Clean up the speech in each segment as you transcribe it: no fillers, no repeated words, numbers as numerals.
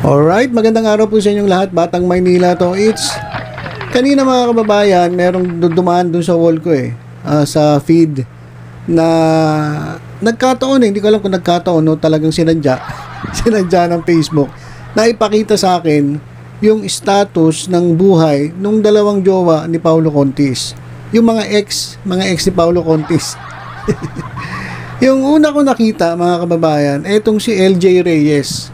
Alright, magandang araw po sa inyong lahat, Batang Maynila to. Kanina mga kababayan, merong dumaan dun sa wall ko sa feed na nagkataon hindi ko alam kung nagkataon o talagang sinadya ng Facebook na ipakita sa akin yung status ng buhay nung dalawang jowa ni Paulo Contis. Yung mga ex ni Paulo Contis. Yung una ko nakita mga kababayan, etong si LJ Reyes.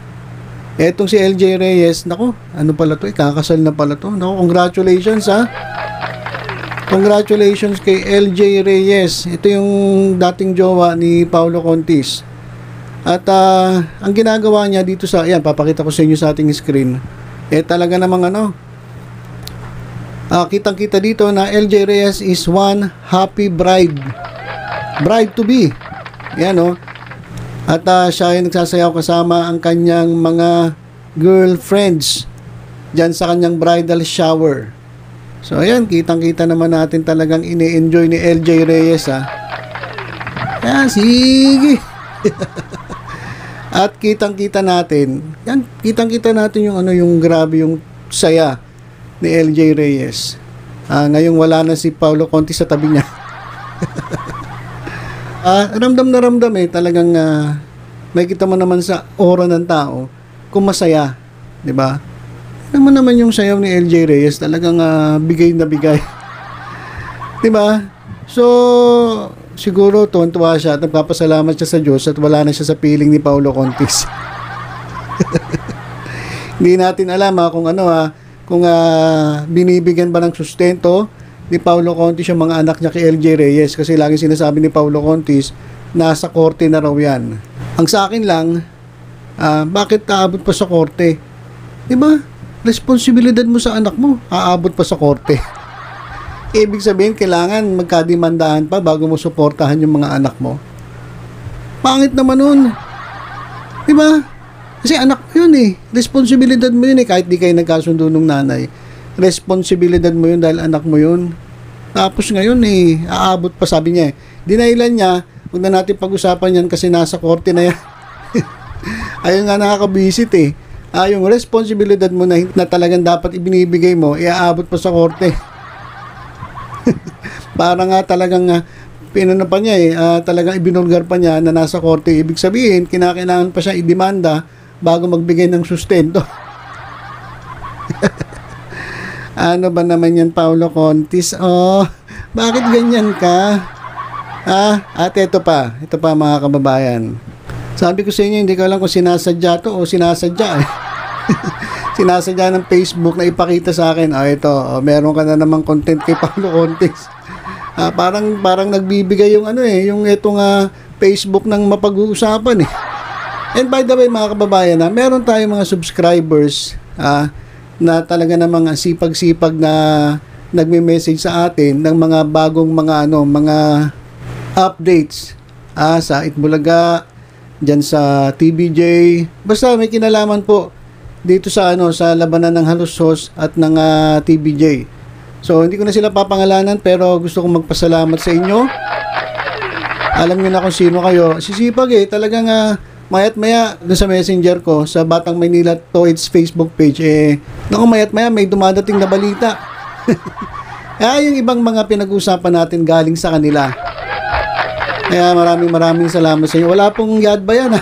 Etong si LJ Reyes, nako, ano pala to? Kakasal na pala to. Nako, congratulations ha. Congratulations kay LJ Reyes. Ito yung dating jowa ni Paulo Contis. At ang ginagawa niya dito sa, ayan, papakita ko sa inyo sa ating screen. Talaga namang kitang-kita dito na LJ Reyes is one happy bride. Bride to be. Yan At siya ay nagsasayaw kasama ang kanyang mga girlfriends dyan sa kanyang bridal shower. So ayan, kitang-kita naman natin talagang ini-enjoy ni LJ Reyes Ayan, sige. At kitang-kita natin, yan, kitang-kita natin yung grabe yung saya ni LJ Reyes. Ngayong wala na si Paulo Contis sa tabi niya. Ramdam na ramdam talagang may kita mo naman sa aura ng tao kung masaya, di ba? Naman yung sayaw ni LJ Reyes talagang bigay na bigay. Di ba? So siguro tuwan-tuwa siya at nagpapasalamat siya sa Diyos at wala na siya sa piling ni Paulo Contis. Hindi natin alam kung binibigyan ba ng sustento ni Paulo Contis yung mga anak niya kay LJ Reyes, kasi laging sinasabi ni Paulo Contis nasa korte na raw yan. Ang sa akin lang, bakit aabot pa sa korte? Diba? Responsibilidad mo sa anak mo, aabot pa sa korte. Ibig sabihin, kailangan magkadimandahan pa bago mo suportahan yung mga anak mo. Pangit naman nun. Diba? Kasi anak mo yun responsibilidad mo yun kahit di kayo nagkasundo nung nanay. Responsibilidad mo yun dahil anak mo yun. Tapos ngayon aabot pa, sabi niya dinahilan niya, huwag na natin pag-usapan yan kasi nasa korte na yan. Ayun nga, nakakabisit yung responsibilidad mo na talagang dapat ibinibigay mo, iaabot pa sa korte. Para nga talagang pinano pa niya talagang ibinulgar pa niya na nasa korte. Ibig sabihin, kinakailangan pa siya idemanda bago magbigay ng sustento. Ano ba naman yan, Paulo Contis? Bakit ganyan ka? At ito pa mga kababayan. Sabi ko sa inyo, hindi ko alam kung sinasadya to o sinasadya sinasadya ng Facebook na ipakita sa akin, meron ka na namang content kay Paulo Contis. Parang nagbibigay yung yung itong Facebook ng mapag-uusapan And by the way mga kababayan, meron tayong mga subscribers na talaga namang sipag-sipag na nagme-message sa atin ng mga bagong mga updates sa Itbulaga, dyan sa TBJ, basta may kinalaman po dito sa sa labanan ng Halusos at ng TBJ. So hindi ko na sila papangalanan, pero gusto kong magpasalamat sa inyo. Alam niyo na kung sino kayo. Sisipag talagang mayat maya dun sa messenger ko sa Batang Maynila Toids Facebook page mayat maya may dumadating na balita. Yung ibang mga pinag-usapan natin galing sa kanila. Kaya maraming salamat sa inyo. Wala pong yad ba yan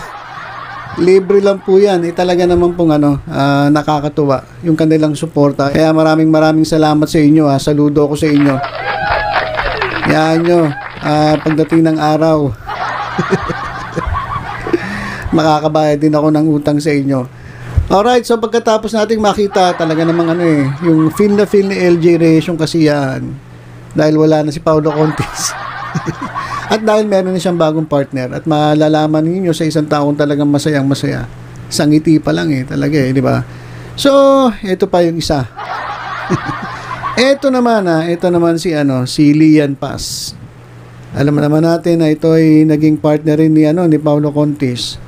libre lang po yan talaga naman pong nakakatuwa yung kanilang suporta. Kaya maraming salamat sa inyo saludo ako sa inyo. Yan nyo pagdating ng araw makakabayad din ako ng utang sa inyo. Alright, so pagkatapos nating makita talaga namang yung feel ni LJ Reyes yung kasiyahan dahil wala na si Paulo Contis. At dahil meron na siyang bagong partner at malalaman niyo sa isang taong talagang masayang-masaya. Sa ngiti pa lang talaga di ba? So, ito pa yung isa. Ito naman si Lian Paz. Alam naman natin na ito ay naging partner rin ni Paulo Contis.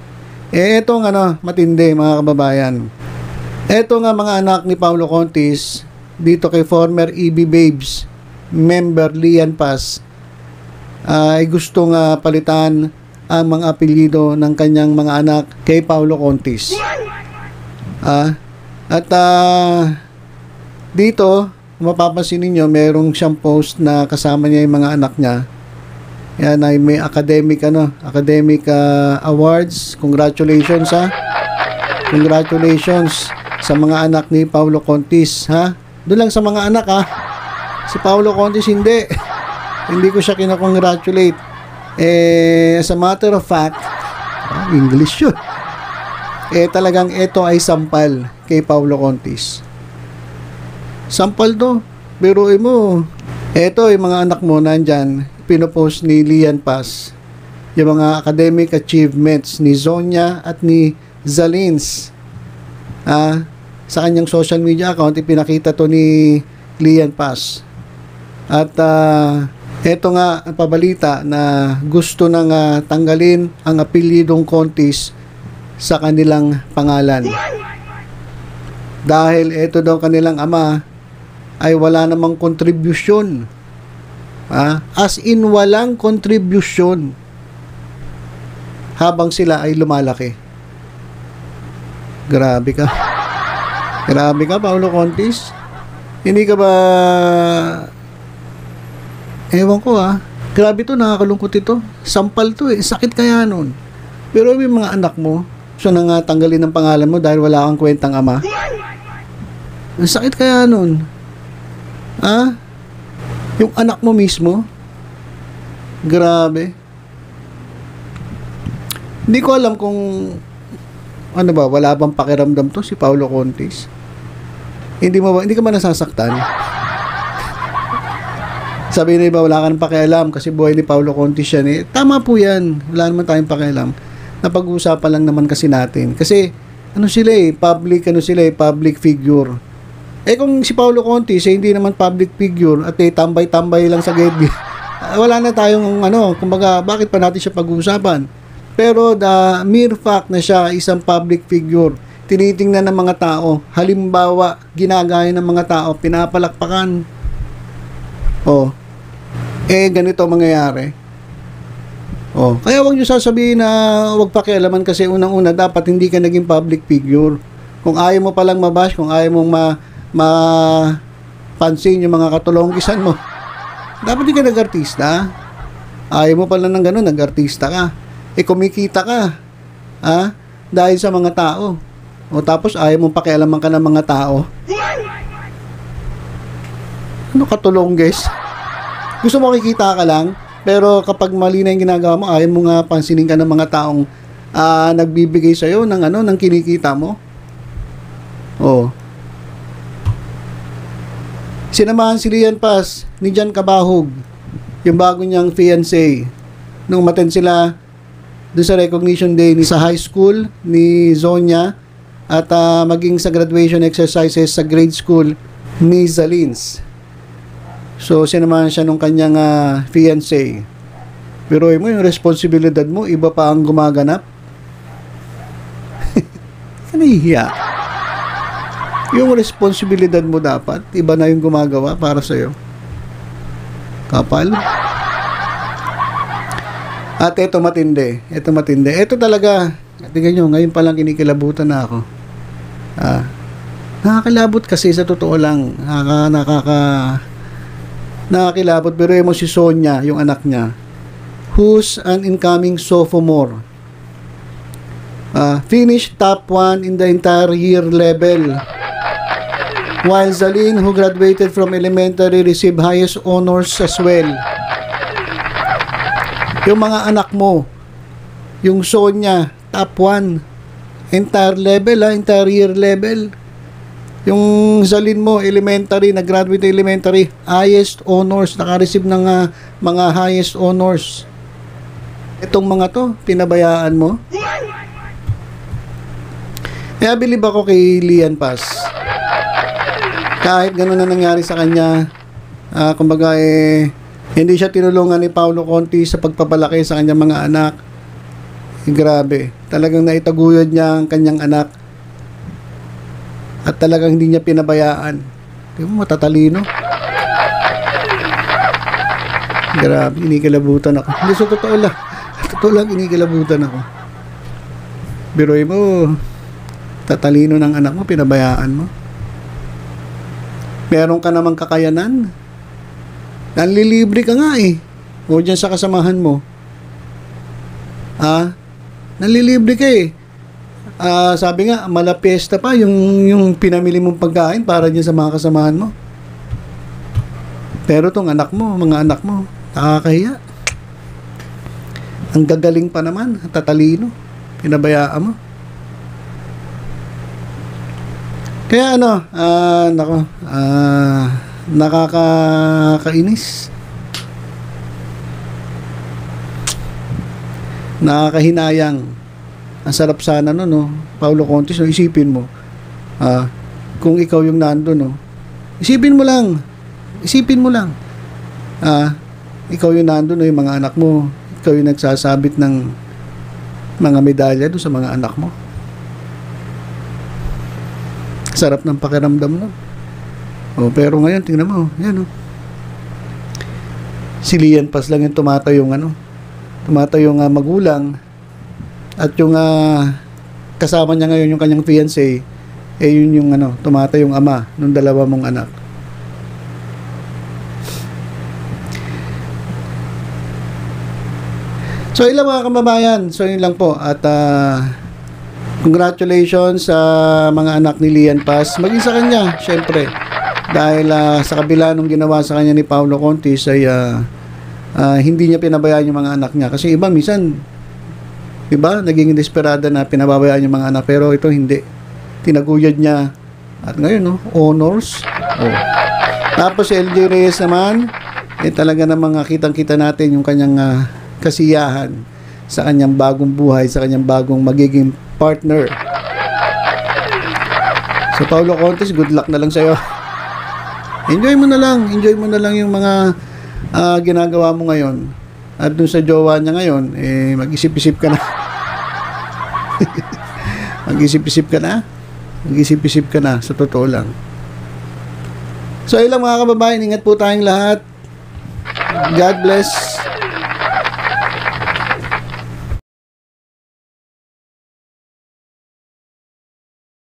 Etong matindi mga kababayan. Eto nga mga anak ni Paulo Contis dito kay former EB Babes member Lian Paz ay gustong palitan ang mga apelyido ng kanyang mga anak kay Paulo Contis. Ah, at dito, kung mapapansin ninyo, merong siyang post na kasama niya yung mga anak niya. Yan ay may academic awards. Congratulations ha. Congratulations sa mga anak ni Paulo Contis ha. Doon lang sa mga anak ha. Si Paulo Contis hindi. Hindi ko siya kinakongratulate. As a matter of fact, English yun. Talagang ito ay sampal kay Paulo Contis. Sampal to. Biruin mo. Ito yung mga anak mo nandyan. Pinopost ni Lian Paz. Yung mga academic achievements ni Zonya at ni Zalins. Sa kanyang social media account, ipinakita to ni Lian Paz. At eto nga ang pabalita na gusto nang tanggalin ang apelyidong Contis sa kanilang pangalan. Dahil eto daw kanilang ama ay wala namang kontribusyon. As in walang kontribusyon habang sila ay lumalaki. Grabe ka. Grabe ka, Paulo Contis. Hindi ka ba... Ewan ko Grabe to, nakakalungkot ito. Sampal to Sakit kaya nun. Pero may mga anak mo, so nang tanggalin ng pangalan mo dahil wala kang kwentang ama. Ang sakit kaya nun. Yung anak mo mismo. Grabe. Hindi ko alam kung ano ba, wala bang pakiramdam to si Paulo Contis. Hindi ka ba nasasaktan? Sabi na iba, wala ka nang pakialam kasi buhay ni Paulo Contis yan Tama po yan. Wala naman tayong pakialam. Napag-uusapan lang naman kasi natin. Kasi, public figure. Kung si Paulo Contis, hindi naman public figure at tambay-tambay lang sa gate. Wala na tayong kumbaga, bakit pa natin siya pag-uusapan? Pero the mere fact na siya isang public figure, tinitingnan ng mga tao, halimbawa, ginagaya ng mga tao, pinapalakpakan. Ganito mangyayari. Kaya wag niyo sasabihin na wag pakialaman kasi unang-una dapat hindi ka naging public figure. Kung ayaw mo palang mabash, kung ayaw mong mapansin yung mga katulonggisan mo, dapat di ka nag-artista. Ayaw mo pala ng gano'n, nag-artista ka. Kumikita ka. Dahil sa mga tao. Tapos ayaw mong pakialaman ka ng mga tao. Ano katulongges? Gusto mo kikita ka lang, pero kapag mali na yung ginagawa mo, ayaw mo nga pansinin ka ng mga taong nagbibigay sa'yo ng kinikita mo. Sinamahan si Lian Paz ni Jan Cabahug, yung bago niyang fiancé, nung umattend sila doon sa recognition day sa high school ni Zonya at maging sa graduation exercises sa grade school ni Zalins. So, sinamahan siya nung kanyang fiancé. Pero mo, yung responsibilidad mo, iba pa ang gumaganap. Kanahihiya. Yung responsibilidad mo dapat, iba na yung gumagawa para sa'yo. Kapal. At ito matindi. Ito talaga, tingnan nyo, ngayon palang kinikilabutan na ako. Nakakilabot kasi sa totoo lang. Nakakilabot. Pero mo si Sonya, yung anak niya, who's an incoming sophomore. Finished top 1 in the entire year level. While Zalin, who graduated from elementary, received highest honors as well. Yung mga anak mo, yung Sonya, top 1, entire level, entire year level. Yung Zalin mo, elementary, nag-graduate elementary, highest honors, naka-receive ng mga highest honors. Itong mga to, pinabayaan mo. Kaya bilib ako kay Lian Paz. Kahit gano'n na nangyari sa kanya, kumbaga hindi siya tinulungan ni Paulo Contis sa pagpapalaki sa kanyang mga anak. Grabe. Talagang naitaguyod niya ang kanyang anak. At talagang hindi niya pinabayaan. Di mo matatalino. Grabe, inikilabutan ako. Hindi, sa totoo lang. Totoo lang, inikilabutan ako. Biruin mo, Tatalino ng anak mo, pinabayaan mo. Meron ka namang kakayanan. Nanlilibre ka nga eh. O dyan sa kasamahan mo. Nanlilibre ka eh. Sabi nga, malapiesta pa yung pinamili mong pagkain para dyan sa mga kasamahan mo. Pero tong anak mo, mga anak mo, nakakahiya. Ang gagaling pa naman, tatalino. Pinabayaan mo. Kaya nakakainis. Nakakahinayang. Ang sarap sana no, Paulo Contis, no, isipin mo. Kung ikaw yung nando, no. Isipin mo lang. Ikaw yung nando, no, yung mga anak mo. Ikaw yung nagsasabit ng mga medalya doon sa mga anak mo. Sarap ng pakiramdam no. Pero ngayon tingnan mo, yan si Lian Paz lang yung tumatayong magulang, at yung kasama niya ngayon yung kanyang fiancé, yun yung tumatayong ama ng dalawa mong anak. So ilang mga kababayan, so yun lang po, at congratulations sa mga anak ni Lian Paz. Maging sa kanya, syempre. Dahil sa kabila nung ginawa sa kanya ni Paulo Contis ay hindi niya pinabayaan yung mga anak niya. Kasi iba minsan, diba, naging desperada na pinababayaan yung mga anak. Pero ito hindi. Tinaguyod niya. At ngayon, honors. Tapos si LJ Reyes naman, talaga namang kitang-kita natin yung kanyang kasiyahan sa kanyang bagong buhay, sa kanyang bagong magiging partner. So Paulo Contis, good luck na lang sa'yo. Enjoy mo na lang yung mga ginagawa mo ngayon. At dun sa jowa niya ngayon, mag-isip-isip ka na. Mag-isip-isip ka na, sa totoo lang. So ayun lang mga kababayan, ingat po tayong lahat. God bless.